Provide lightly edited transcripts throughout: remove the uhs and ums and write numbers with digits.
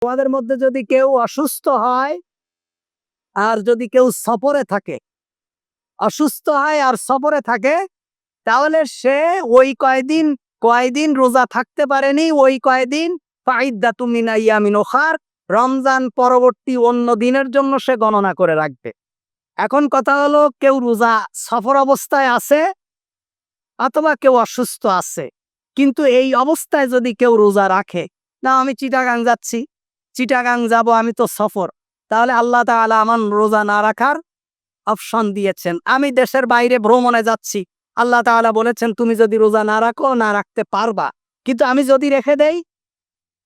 তোমাদের মধ্যে যদি কেউ অসুস্থ হয় আর যদি কেউ সফরে থাকে, অসুস্থ হয় আর সফরে থাকে, তাহলে সে ওই কয়দিন রোজা থাকতে পারেনি, ওই কয়দিন ফাইদ্দাতুম মিন আইয়ামিন উখার, রমজান পরবর্তী অন্য দিনের জন্য সে গণনা করে রাখবে। এখন কথা হলো, কেউ রোজা সফর অবস্থায় আছে অথবা কেউ অসুস্থ আছে, কিন্তু এই অবস্থায় যদি কেউ রোজা রাখে, না আমি চিটাগাং যাচ্ছি, চিটাগাং যাব, আমি তো সফর, তাহলে আল্লাহ তাআলা আমার রোজা না রাখার অপশন দিয়েছেন। আমি দেশের বাইরে ভ্রমণে যাচ্ছি, আল্লাহ তাআলা বলেছেন তুমি যদি রোজা না রাখো, না রাখতে পারবা, কিন্তু আমি যদি রেখে দেই,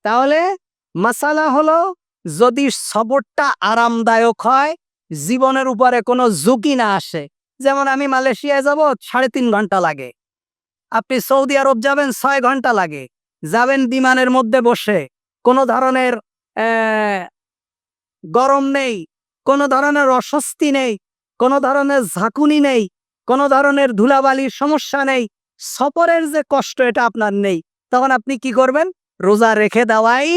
তাহলে মাসালা হলো, যদি সফরটা আরামদায়ক হয়, জীবনের উপরে কোনো ঝুঁকি না আসে, যেমন আমি মালয়েশিয়ায় যাব 3.5 ঘন্টা লাগে, আপনি সৌদি আরব যাবেন 6 ঘন্টা লাগে, যাবেন বিমানের মধ্যে বসে, কোনো ধরনের গরম নেই, কোনো ধরনের অস্বস্তি নেই, কোনো ধরনের ঝাঁকুনি নেই, কোনো ধরনের ধুলাবালির সমস্যা নেই, সফরের যে কষ্ট এটা আপনার নেই, তখন আপনি কি করবেন? রোজা রেখে দেওয়াই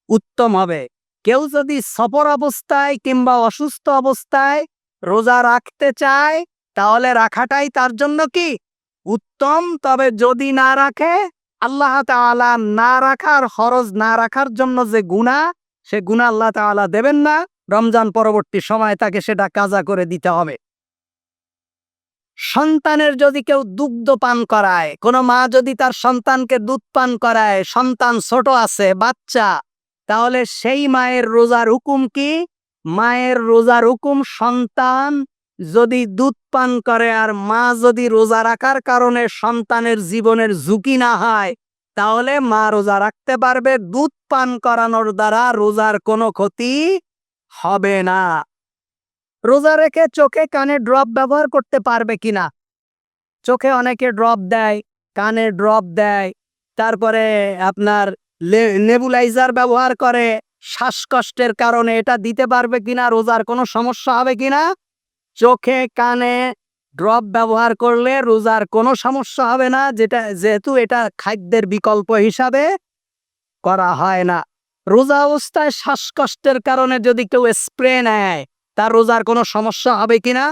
উত্তম হবে। কেউ যদি সফর অবস্থায় কিংবা অসুস্থ অবস্থায় রোজা রাখতে চায়, তাহলে রাখাটাই তার জন্য কি উত্তম। তবে যদি না রাখে, আল্লাহ তাআলা না রাখার হরজ, না রাখার জন্য যে গুনাহ, সে গুনাহ আল্লাহ তাআলা দেবেন না, রমজান পরবর্তী সময় তাকে সেটা কাজা করে দিতে হবে। সন্তানের যদি কেউ দুগ্ধ পান করায়, কোনো মা যদি তার সন্তানকে দুধ পান করায়, সন্তান ছোট আছে, বাচ্চা, তাহলে সেই মায়ের রোজার হুকুম কি? মায়ের রোজার হুকুম, সন্তান যদি দুধ পান করে আর মা যদি রোজা রাখার কারণে সন্তানের জীবনের ঝুঁকি না হয়, তাহলে মা রোজা রাখতে পারবে, দুধ পান করানোর দ্বারা রোজার কোনো ক্ষতি হবে না। রোজা রেখে চোখে কানে ড্রপ ব্যবহার করতে পারবে কিনা? চোখে অনেকে ড্রপ দেয়, কানে ড্রপ দেয়, তারপরে আপনার নেবুলাইজার ব্যবহার করে শ্বাসকষ্টের কারণে, এটা দিতে পারবে কিনা? রোজার কোনো সমস্যা হবে কিনা? চোখে কানে ড্রপ ব্যবহার করলে রোজার কোনো সমস্যা হবে না, যেহেতু এটা খাদ্যের বিকল্প হিসাবে করা হয় না। রোজা অবস্থায় শ্বাসকষ্টের কারণে যদি কেউ স্প্রে নেয়, তার রোজার কোনো সমস্যা হবে কিনা?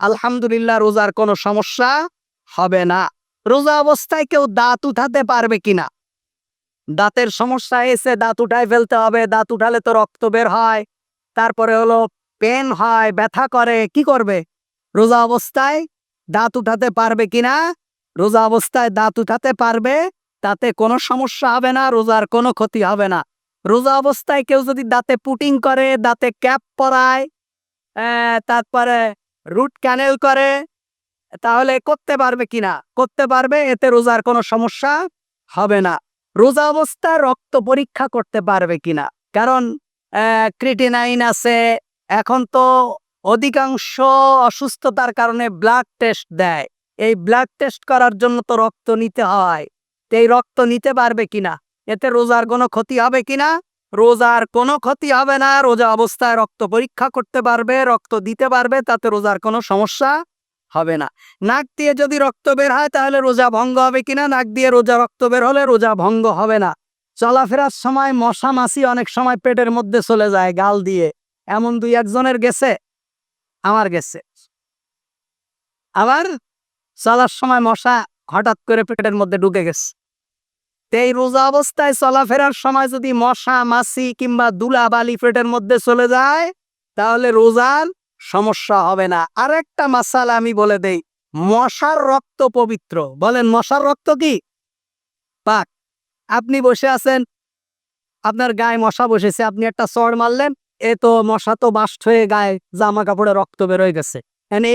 আলহামদুলিল্লাহ, রোজার কোনো সমস্যা হবে না। রোজা অবস্থায় কেউ দাঁত উঠাতে পারবে কিনা? দাঁতের সমস্যা এসে দাঁত উঠায় ফেলতে হবে, দাঁত উঠালে তো রক্ত বের হয়, তারপরে হলো পেন হয়, ব্যথা করে, কি করবে? রোজা অবস্থায় দাঁত উঠাতে পারবে কিনা? রোজা অবস্থায় দাঁত উঠাতে পারবে, তাতে কোনো সমস্যা হবে না, রোজার কোনো ক্ষতি হবে না। রোজা অবস্থায় কেউ যদি দাঁতে পুটিং করে, দাঁতে ক্যাপ পরায়, তারপরে রুট ক্যানেল করে, তাহলে করতে পারবে কিনা? করতে পারবে, এতে রোজার কোনো সমস্যা হবে না। রোজা অবস্থায় রক্ত পরীক্ষা করতে পারবে কিনা? কারণ ক্রিটিনাইন আছে, এখন তো অধিকাংশ অসুস্থতার কারণে ব্লাড টেস্ট দেয়, এই ব্লাড টেস্ট করার জন্য তো রক্ত নিতে হয়, তো এই রক্ত নিতে পারবে কিনা? এতে রোজার কোনো ক্ষতি হবে কিনা? রোজার কোনো ক্ষতি হবে না। রোজা অবস্থায় রক্ত পরীক্ষা করতে পারবে, রক্ত দিতে পারবে, তাতে রোজার কোনো সমস্যা হবে না। নাক দিয়ে যদি রক্ত বের হয়, তাহলে রোজা ভঙ্গ হবে কিনা? নাক দিয়ে রক্ত বের হলে রোজা ভঙ্গ হবে না। চলাফেরার সময় মশা মাছি অনেক সময় পেটের মধ্যে চলে যায় গাল দিয়ে, এমন 2-1 জনের গেছে, আমার গেছে। আবার চলার সময় মশা হঠাৎ করে পেটের মধ্যে ঢুকে গেছে। এই রোজা অবস্থায় চলাফেরার সময় যদি মশা মাছি কিংবা ধুলাবালি পেটের মধ্যে চলে যায়, তাহলে রোজার সমস্যা হবে না। আরেকটা মাসালা আমি বলে দেই, মশার রক্ত পবিত্র। বলেন, মশার রক্ত কি? পাক। আপনি বসে আছেন, আপনার গায়ে মশা বসেছে, আপনি একটা চড় মারলেন, এ তো মশা তো বাস্ট হয়ে গায়ে জামা কাপড়ে রক্ত বের হয়ে গেছে।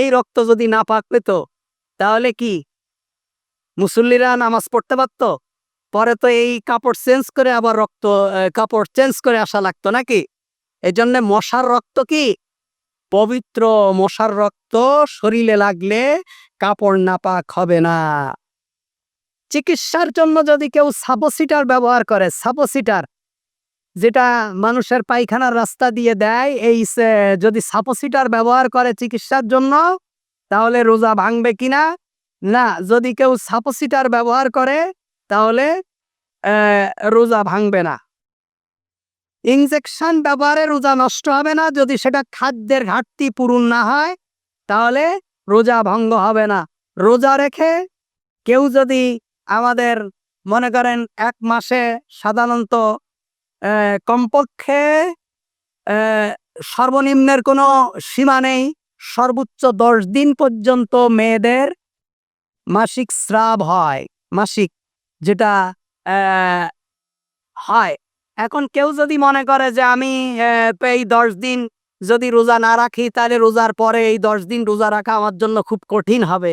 এই রক্ত যদি না পাক পেত, তাহলে কি মুসল্লিরা নামাজ পড়তে পারতো? পরে তো এই কাপড় চেঞ্জ করে আবার কাপড় চেঞ্জ করে আসা লাগতো নাকি? এই জন্য মশার রক্ত কি পবিত্র। মশার রক্ত শরীরে লাগলে কাপড় নাপাক হবে না। চিকিৎসার জন্য যদি কেউ সাপোসিটার ব্যবহার করে, সাপোসিটার যেটা মানুষের পায়খানার রাস্তা দিয়ে দেয়, যদি সাপোসিটার ব্যবহার করে চিকিৎসার জন্য, তাহলে রোজা ভাঙবে কিনা? না, যদি কেউ সাপোসিটার ব্যবহার করে, তাহলে রোজা ভাঙবে না। ইনজেকশন ব্যবহারে রোজা নষ্ট হবে না, যদি সেটা খাদ্যের ঘাটতি পূরণ না হয় তাহলে রোজা ভঙ্গ হবে না। রোজা রেখে কেউ যদি আমাদের মনে করেন ১ মাসে সাধারণত কমপক্ষে সর্বনিম্নের কোনো সীমা নেই, সর্বোচ্চ ১০ দিন পর্যন্ত মেয়েদের মাসিক স্রাব হয়, মাসিক যেটা হয়। এখন কেউ যদি মনে করে যে আমি তো এই ১০ দিন যদি রোজা না রাখি তাহলে রোজার পরে এই ১০ দিন রোজা রাখা আমার জন্য খুব কঠিন হবে।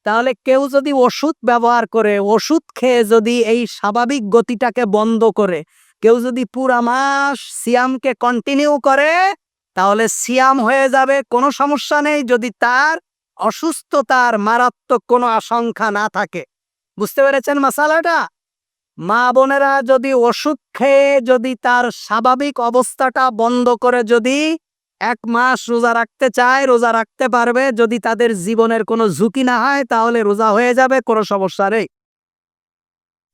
তাহলে কেউ যদি ওষুধ ব্যবহার করে, ওষুধ খেয়ে যদি এই স্বাভাবিক গতিটাকে বন্ধ করে, কেউ যদি পুরা মাস সিয়ামকে কন্টিনিউ করে তাহলে সিয়াম হয়ে যাবে, কোনো সমস্যা নেই, যদি তার অসুস্থতার মারাত্মক কোনো আশঙ্কা না থাকে। বুঝতে পেরেছেন মাসালাটা? মা বোনেরা যদি ওষুধ খেয়ে যদি তার স্বাভাবিক অবস্থাটা বন্ধ করে যদি ১ মাস রোজা রাখতে চায়, রোজা রাখতে পারবে, যদি তাদের জীবনের কোনো ঝুঁকি না হয় তাহলে রোজা হয়ে যাবে, কোনো সমস্যা নেই।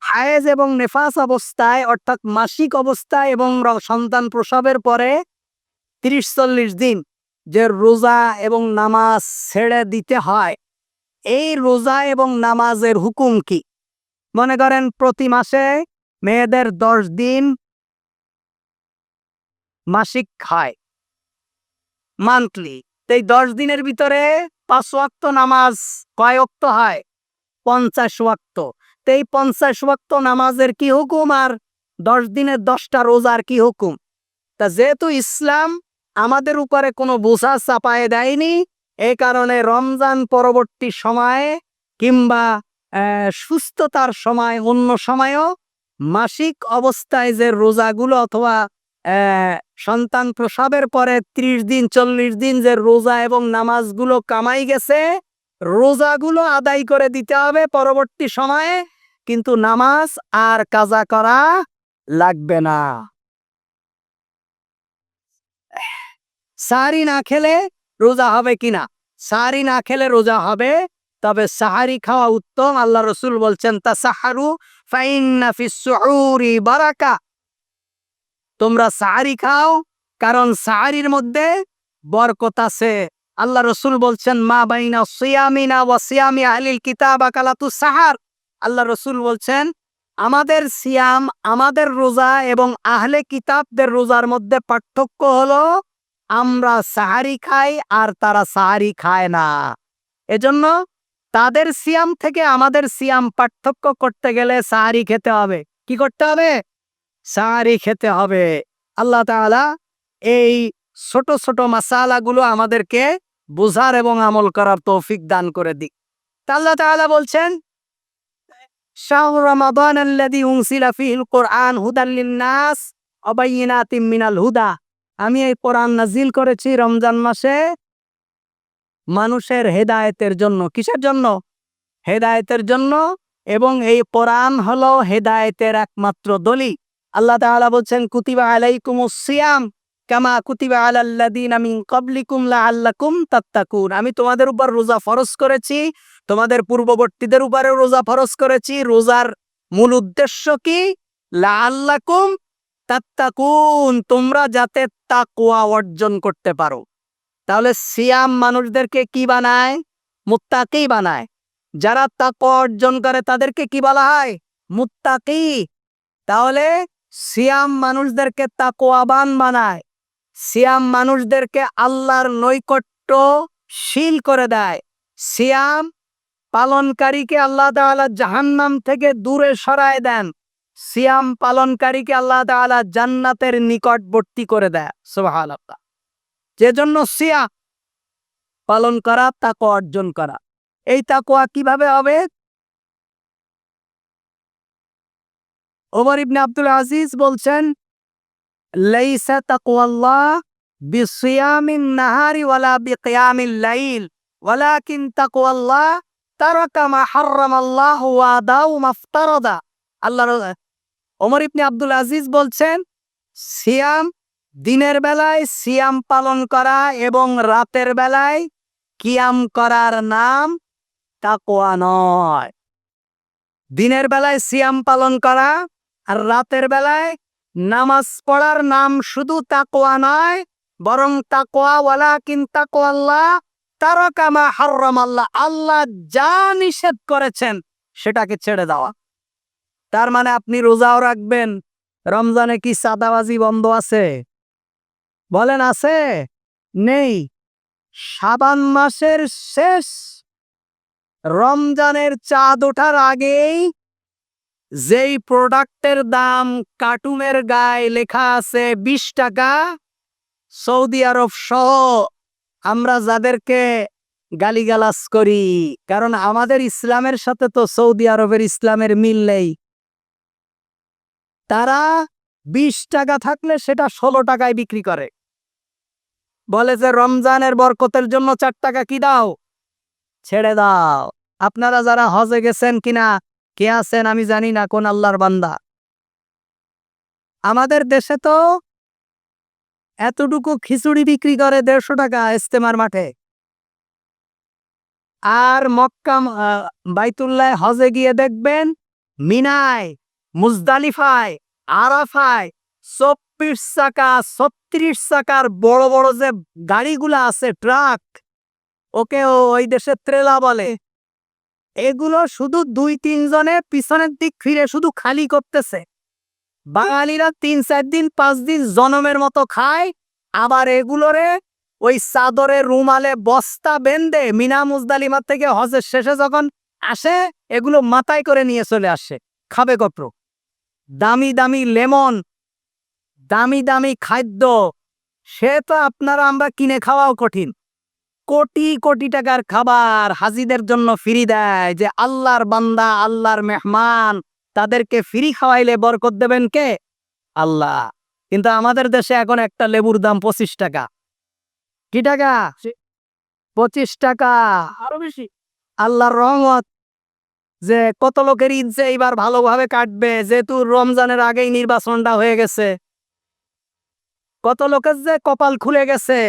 হায়েজ এবং নেফাস অবস্থায় অর্থাৎ মাসিক অবস্থায় এবং সন্তান প্রসবের পরে ৩০-৪০ দিন যে রোজা এবং নামাজ ছেড়ে দিতে হয়, এই রোজা এবং নামাজের হুকুম কি? মনে করেন প্রতি মাসে মেয়েদের ১০ দিন মাসিক খায়, মান্থলি। এই ১০ দিনের ভিতরে ৫ ওয়াক্ত নামাজ কয় ওয়াক্ত হয়? ৫০ ওয়াক্ত। এই ৫০ ওয়াক্ত নামাজের কি হুকুম আর ১০ দিনের ১০টা রোজার কি হুকুম? তা যেহেতু ইসলাম আমাদের উপরে কোনো বোঝা চাপায়ে দেয়নি, এই কারণে রমজান পরবর্তী সময়ে কিংবা সুস্থতার সময় অন্য সময়েও মাসিক অবস্থায় যে রোজাগুলো অথবা সন্তান প্রসবের পরে ৩০ দিন ৪০ দিন যে রোজা এবং নামাজগুলো কামাই গেছে, রোজাগুলো আদায় করে দিতে হবে পরবর্তী সময়ে, কিন্তু নামাজ আর কাজা করা লাগবে না। সাহারি না খেলে রোজা হবে কিনা? সাহারি না খেলে রোজা হবে, তবে সাহারি খাওয়া উত্তম। আল্লাহ রসুল বলছেন তাসাহারু ফাইন্না ফিস সুহুরি বারাকা, তোমরা সাহারি খাও কারণ সাহারির মধ্যে বরকত আছে। আল্লাহ রসুল বলছেন মা বাইনা সিয়ামিনা ওয়া সিয়ামি আহলিল কিতাব আকালাতুস সাহার। আল্লাহ রসুল বলছেন আমাদের সিয়াম, আমাদের রোজা এবং আহলে কিতাবদের রোজার মধ্যে পার্থক্য হলো আমরা সাহারি খাই আর তারা সাহারি খায় না। এজন্য তাদের সিয়াম থেকে আমাদের সিয়াম পার্থক্য করতে গেলে সাহারি খেতে হবে। কি করতে হবে? সাহারি খেতে হবে। আল্লাহ তাআলা এই ছোট ছোট মাসালাগুলো আমাদেরকে বুঝার এবং আমল করার তৌফিক দান করে দিক। আল্লাহ তাআলা বলছেন শাহরু রমাদান আল্লাযী উনজিলা ফীহিল কুরআন হুদাল লিন-নাস ওয়া বায়িনাতিম মিনাল হুদা, আমি এই কোরআন নাজিল করেছি রমজান মাসে মানুষের হেদায়েতের জন্য। কিসের জন্য? হেদায়েতের জন্য, এবং এই কোরআন হলো হেদায়েতের একমাত্র দলিল। আল্লাহ তাআলা বলছেন কুতিবা আলাইকুমুস সিয়াম কামা কুতিবা আলাল্লাযীনা মিন ক্বাবলিকুম লাআল্লাকুম তাত্তাকুন, আমি তোমাদের উপর রোজা ফরজ করেছি, তোমাদের পূর্ববর্তীদের উপরে রোজা ফরজ করেছি। রোজার মূল উদ্দেশ্য কি? লাআল্লাকুম তাত্তাকুন, তোমরা যাতে তাকওয়া অর্জন করতে পারো। তাহলে সিয়াম মানুষদেরকে কি বানায়? মুত্তাকি বানায়। যারা তাকওয়া অর্জন করে তাদেরকে কি বলা হয়? মুত্তাকি। তাহলে সিয়াম মানুষদেরকে তাকওয়াবান বানায়। সিয়াম মানুষদেরকে আল্লাহর নৈকট্যশীল করে দেয়। সিয়াম পালনকারীকে আল্লাহ তাআলা জাহান্নাম থেকে দূরে সরায় দেন। সিয়াম পালনকারীকে আল্লাহ তাআলা জান্নাতের নিকটবর্তী করে দেয়। সুবহানাল্লাহ। যেজন্য সিয়াম পালন করা, তাকওয়া অর্জন করা। এই তাকওয়া কিভাবে হবে? ওমর ইবনে আব্দুল আজিজ বলছেন লাইসা তাকওয়াল্লাহ বিসিয়ামিন নাহারি ওয়ালা বিকিয়ামিল লাইল ওয়ালাকিন তাকওয়াল্লাহ তারাকা মা হারামাল্লাহু ওয়া আদাউ মাফতারাদা। ওমর ইবনে আব্দুল আজিজ বলছেন সিয়াম দিনের বেলায় সিয়াম পালন করা এবং রাতের বেলায় কিয়াম করার নাম তাকওয়া নয়। দিনের বেলায় সিয়াম পালন করা আর রাতের বেলায় নামাজ পড়ার নাম শুধু তাকওয়া নয়, বরং তাকওয়া ওয়ালাকিন তাকওয়াল্লাহ তারাকা মা হারামাল্লাহ, আল্লাহ যা নিষেধ করেছেন সেটাকে ছেড়ে দেওয়া। তার মানে আপনি রোজাও রাখবেন। রমজানে কি চাঁদাবাজি বন্ধ আছে? বলেন আছে? নেই। শাবান মাসের শেষ রমজানের চাঁদ ওঠার আগেই যেই প্রোডাক্টের দাম কার্টুনের গায়ে লেখা আছে 20 টাকা, সৌদি আরব সহ আমরা যাদেরকে গালিগালাজ করি, কারণ আমাদের ইসলামের সাথে তো সৌদি আরবের ইসলামের মিল নেই, তারা 20 টাকা থাকলে সেটা 16 টাকায় বিক্রি করে। বলে যে রমজানের বরকতের জন্য 4 টাকা কি দাও, ছেড়ে দাও। আপনারা যারা হজে গেছেন কিনা, কে আছেন আমি জানি না, কোন আল্লাহর বান্দা, আমাদের দেশে তো এতটুকু খিচুড়ি বিক্রি করে 150 টাকা ইস্তেমার মাঠে। আর মক্কা বাইতুল্লাহ হজে গিয়ে দেখবেন মিনায়, মুজদালিফায়, আরাফায় 24 চাকা 36 চাকার বড় বড় যে গাড়িগুলা আছে, ট্রাক, ওকে ওই দেশে ট্রেলা বলে, এগুলো শুধু 2-3 জনে পিছনের দিক ফিরে শুধু খালি করতেছে। বাঙালিরা 3-4 দিন 5 দিন জনমের মতো খায়, আবার এগুলোরে ওই চাদরে রুমালে বস্তা বেঁধে মিনা মুজদালিফা থেকে হজের শেষে যখন আসে এগুলো মাথায় করে নিয়ে চলে আসে। খাবে কপ্র দামি দামি লেমন, দামি দামি খাদ্য, সে তো আপনারা আমরা কিনে খাওয়াও কঠিন। কোটি কোটি টাকার খাবার হাজিদের জন্য ফ্রি দেয়, যে আল্লাহর বান্দা আল্লাহর মেহমান, তাদেরকে ফ্রি খাওয়াইলে বরকত দেবেন কে? আল্লাহ। কিন্তু আমাদের দেশে এখন একটা লেবুর দাম 25 টাকা। কি টাকা? 25 টাকা, আরো বেশি। আল্লাহর রহমত যে কত লোকের ঈদ যে এবার ভালোভাবে কাটবে, যেহেতু রমজানের আগেই নির্বাচনটা হয়ে গেছে, কত লোকের যে কপাল খুলে গেছে।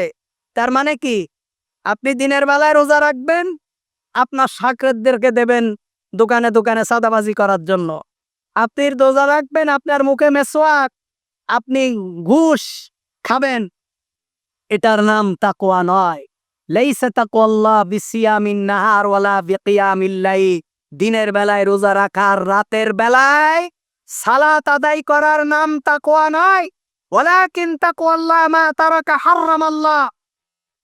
তার মানে কি, আপনি দিনের বেলায় রোজা রাখবেন, আপনার সাকরেদদেরকে দেবেন দোকানে দোকানে সাদাবাজি করার জন্য। আপনি রোজা রাখবেন, আপনার মুখে মেসওয়াক, আপনি ঘুষ খাবেন। এটার নাম তাকওয়া নয়। লাইসা তাকওয়াল্লাহ বিসিয়ামিন নাহার ওয়ালা বিকিয়ামিল লাইল, দিনের বেলায় রোজা রাখার, রাতের বেলায় সালাত আদায় করার নাম তাকওয়া নয়। ওয়ালাকিন তাকওয়াল্লাহ মা তারাকা হারামাল্লাহ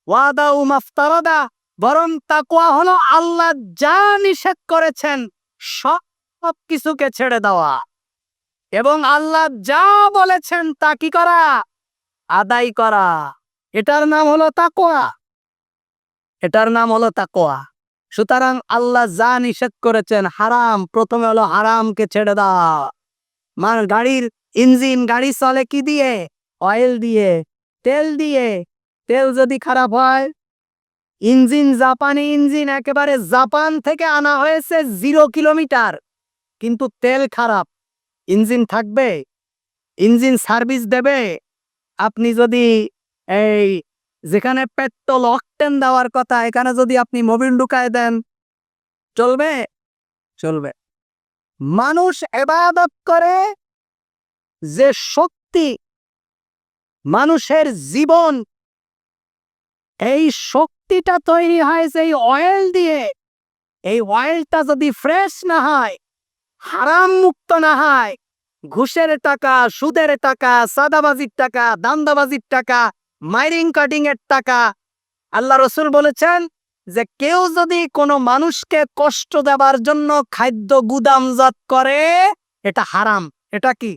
ওয়াদাউ মাফতারাদা, বরং তাকওয়া হলো আল্লাহ যা নিষেধ করেছেন সব কিছুকে ছেড়ে দেওয়া, এবং আল্লাহ যা বলেছেন তা কি করা? আদায় করা। এটার নাম হলো তাকওয়া, এটার নাম হলো তাকওয়া। সুতরাং আল্লাহ যা নিষেধ করেছেন হারাম, প্রথমে হলো হারামকে ছেড়ে দাও। গাড়ির ইঞ্জিন, গাড়ি চলে কি দিয়ে? অয়েল দিয়ে, তেল দিয়ে। তেল যদি খারাপ হয়, ইঞ্জিন জাপানি ইঞ্জিন, একেবারে জাপান থেকে আনা হয়েছে 0 কিলোমিটার, কিন্তু তেল খারাপ, ইঞ্জিন থাকবে? ইঞ্জিন সার্ভিস দেবে? আপনি যদি এই যেখানে পেট্রোল অকটেন দেওয়ার কথা, এখানে যদি আপনি মোবিল ঢুকায় দেন, চলবে? চলবে। মানুষ ইবাদত করে যে শক্তি, মানুষের জীবন, এই শক্তিটা তৈরি হয় এই অয়েল দিয়ে। এই অয়েলটা যদি ফ্রেশ না হয়, হারাম মুক্ত না হয়, ঘুষের টাকা, সুদের টাকা, সাদাবাজির টাকা, দান্দাবাজির টাকা, মাইরিং কাটিং এর টাকা, আল্লাহ রসুল বলেছেন যে কেউ যদি কোনো মানুষকে কষ্ট দেবার জন্য খাদ্য গুদামজাত করে, এটা হারাম। এটা কি?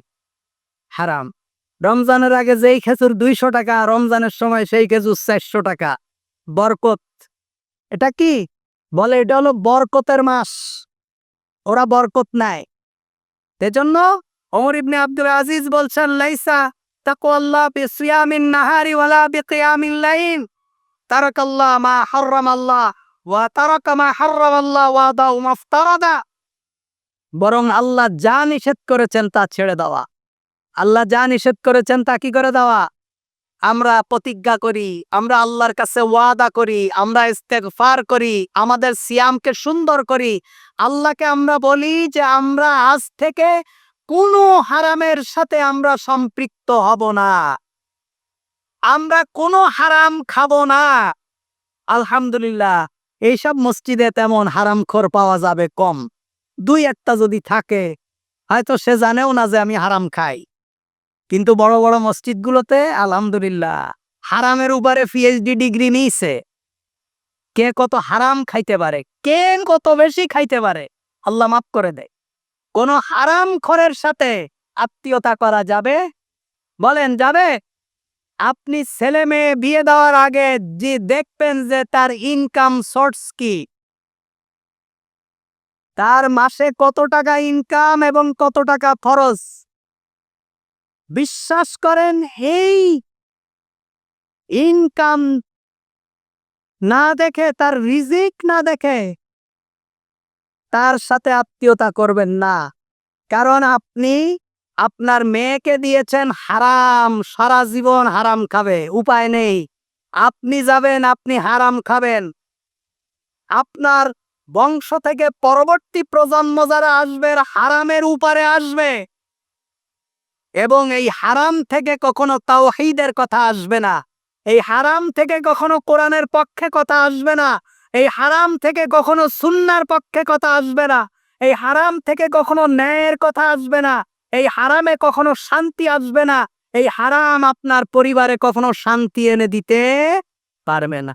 হারাম। রমজানের আগে যেই খেজুর 200 টাকা, রমজানের সময় সেই খেজুর 400 টাকা। বরকত, এটা কি বলে? এটা হলো বরকতের মাস, ওরা বরকত নেয়। এজন্য ওমর ইবনে আব্দুল আজিজ বলছেন, লাইসা তাকওয়াল্লাহ বিসিয়ামিন নাহারি ওয়ালা বিকিয়ামিল লাইল, তারাকাল্লাহ মা হারামাল্লাহ ওয়া তারাকা মা হারামাল্লাহ ওয়া দাউ মাফতারাদা। বরং আল্লাহ যা নিষেধ করেছেন তা ছেড়ে দেওয়া। আল্লাহ যা নিষেধ করেছেন তা কি করে দেওয়া? আমরা প্রতিজ্ঞা করি, আমরা আল্লাহর কাছে ওয়াদা করি, আমরা ইস্তেগফার করি, আমাদের সিয়ামকে সুন্দর করি। আল্লাহকে আমরা বলি যে আমরা আজ থেকে কোনো হারামের সাথে আমরা সম্পৃক্ত হব না, আমরা কোনো হারাম খাবো না। আলহামদুলিল্লাহ, এইসব মসজিদে তেমন হারামখোর পাওয়া যাবে কম। দুই একটা যদি থাকে, হয়তো সে জানেও না যে আমি হারাম খাই। কিন্তু বড় বড় মসজিদগুলোতে আলহামদুলিল্লাহ হারামের উপরে পিএইচডি ডিগ্রি নিয়েছে। কে কত হারাম খাইতে পারে, কে কত বেশি খাইতে পারে, আল্লাহ মাফ করে দেয়। কোন হারাম খোরের সাথে আত্মীয়তা করা যাবে? বলেন যাবে? আপনি ছেলে মেয়ে বিয়ে দেওয়ার আগে যে দেখবেন যে তার ইনকাম সোর্স কি, তার মাসে কত টাকা ইনকাম এবং কত টাকা খরচ। বিশ্বাস করেন, এই ইনকাম না দেখে, তার রিজিক না দেখে তার সাথে আত্মীয়তা করবেন না। কারণ আপনি আপনার মেয়েকে দিয়েছেন হারাম, সারা জীবন হারাম খাবে, উপায় নেই। আপনি যাবেন, আপনি হারাম খাবেন। আপনার বংশ থেকে পরবর্তী প্রজন্ম যারা আসবে হারামের উপরে আসবে, এবং এই হারাম থেকে কখনো তাওহীদের কথা আসবে না, এই হারাম থেকে কখনো কোরআনের পক্ষে কথা আসবে না, এই হারাম থেকে কখনো সুন্নাহর পক্ষে কথা আসবে না, এই হারাম থেকে কখনো ন্যায়ের কথা আসবে না, এই হারামে কখনো শান্তি আসবে না, এই হারাম আপনার পরিবারে কখনো শান্তি এনে দিতে পারবে না।